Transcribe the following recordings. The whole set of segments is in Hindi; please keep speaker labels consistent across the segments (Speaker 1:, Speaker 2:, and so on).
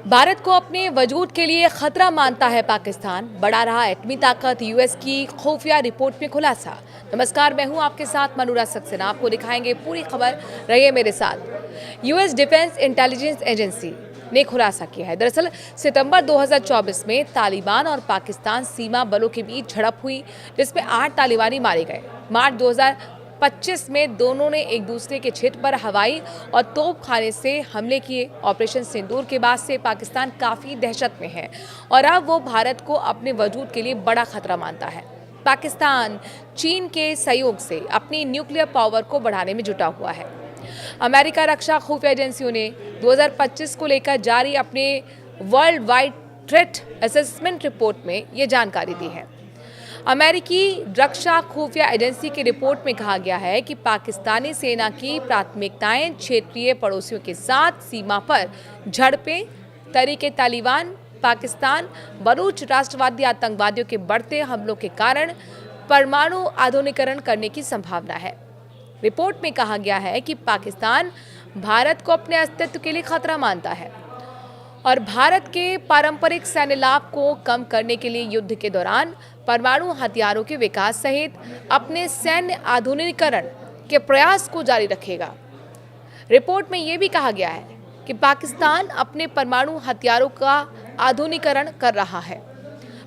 Speaker 1: भारत को अपने वजूद के लिए खतरा मानता है पाकिस्तान, बढ़ा रहा एटमी ताकत। यूएस की खुफिया रिपोर्ट में खुलासा। नमस्कार, मैं हूं आपके साथ मनूरा सक्सेना। आपको दिखाएंगे पूरी खबर, रहिए मेरे साथ। यूएस डिफेंस इंटेलिजेंस एजेंसी ने खुलासा किया है। दरअसल सितंबर 2024 में तालिबान और पाकिस्तान सीमा बलों के बीच झड़प हुई, जिसमें 8 तालिबानी मारे गए। मार्च 2025 में दोनों ने एक दूसरे के क्षेत्र पर हवाई और तोपखाने से हमले किए। ऑपरेशन सिंदूर के बाद से पाकिस्तान काफ़ी दहशत में है और अब वो भारत को अपने वजूद के लिए बड़ा खतरा मानता है। पाकिस्तान चीन के सहयोग से अपनी न्यूक्लियर पावर को बढ़ाने में जुटा हुआ है। अमेरिका रक्षा खुफिया एजेंसियों ने 2025 को लेकर जारी अपने world wide threat assessment report में ये जानकारी दी है। अमेरिकी रक्षा खुफिया एजेंसी की रिपोर्ट में कहा गया है कि पाकिस्तानी सेना की प्राथमिकताएं क्षेत्रीय पड़ोसियों के साथ सीमा पर झड़पें, तहरीके तालिबान, पाकिस्तान, बलूच राष्ट्रवादी आतंकवादियों के बढ़ते हमलों के कारण परमाणु आधुनिकीकरण करने की संभावना है। रिपोर्ट में कहा गया है कि पाकिस्तान भारत को अपने अस्तित्व के लिए खतरा मानता है और भारत के पारंपरिक सैन्य लाभ को कम करने के लिए युद्ध के दौरान परमाणु हथियारों के विकास सहित अपने सैन्य आधुनिकीकरण के प्रयास को जारी रखेगा। रिपोर्ट में यह भी कहा गया है कि पाकिस्तान अपने परमाणु हथियारों का आधुनिकीकरण कर रहा है।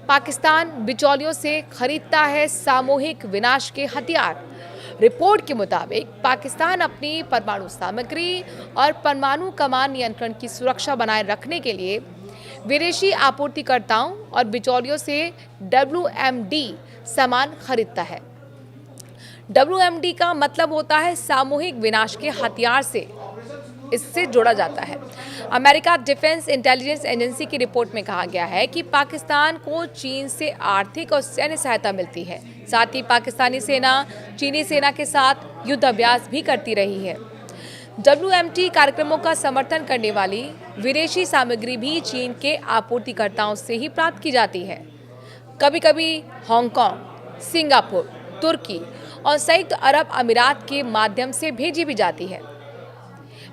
Speaker 1: पाकिस्तान बिचौलियों से खरीदता है सामूहिक विनाश के हथियार। रिपोर्ट के मुताबिक पाकिस्तान अपनी परमाणु सामग्री और परमाणु कमान नियंत्रण की सुरक्षा बनाए रखने के लिए विदेशी आपूर्तिकर्ताओं और बिचौलियों से WMD सामान खरीदता है। WMD का मतलब होता है सामूहिक विनाश के हथियार से इससे जोड़ा जाता है। अमेरिका डिफेंस इंटेलिजेंस एजेंसी की रिपोर्ट में कहा गया है कि पाकिस्तान को चीन से आर्थिक और सैन्य सहायता मिलती है। साथ ही पाकिस्तानी सेना चीनी सेना के साथ युद्ध अभ्यास भी करती रही है। WMD कार्यक्रमों का समर्थन करने वाली विदेशी सामग्री भी चीन के आपूर्तिकर्ताओं से ही प्राप्त की जाती है। कभी कभी हांगकांग, सिंगापुर, तुर्की और संयुक्त अरब अमीरात के माध्यम से भेजी भी जाती है।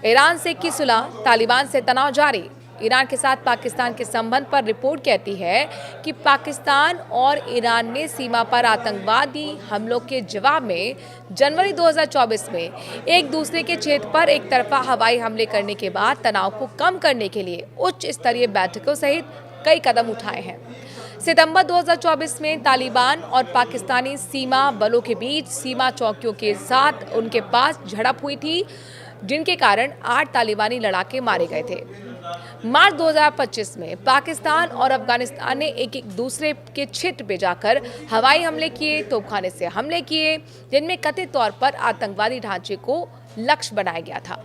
Speaker 1: ईरान से की सुलह, तालिबान से तनाव जारी। ईरान के साथ पाकिस्तान के संबंध पर रिपोर्ट कहती है कि पाकिस्तान और ईरान ने सीमा पर आतंकवादी हमलों के जवाब में जनवरी 2024 में एक दूसरे के क्षेत्र पर एक तरफा हवाई हमले करने के बाद तनाव को कम करने के लिए उच्च स्तरीय बैठकों सहित कई कदम उठाए हैं। सितंबर 2024 में तालिबान और पाकिस्तानी सीमा बलों के बीच सीमा चौकियों के साथ उनके पास झड़प हुई थी, जिनके कारण 8 तालिबानी लड़ाके मारे गए थे। मार्च 2025 में पाकिस्तान और अफगानिस्तान ने एक दूसरे के क्षेत्र पे जाकर हवाई हमले किए, तोपखाने से हमले किए, जिनमें कथित तौर पर आतंकवादी ढांचे को लक्ष्य बनाया गया था।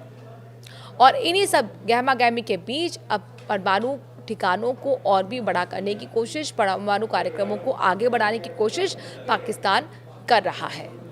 Speaker 1: और इन्हीं सब गहमा-गहमी के बीच अब परमाणु ठिकानों को और भी बड़ा करने की कोशिश, परमाणु कार्यक्रमों को आगे बढ़ाने की कोशिश पाकिस्तान कर रहा है।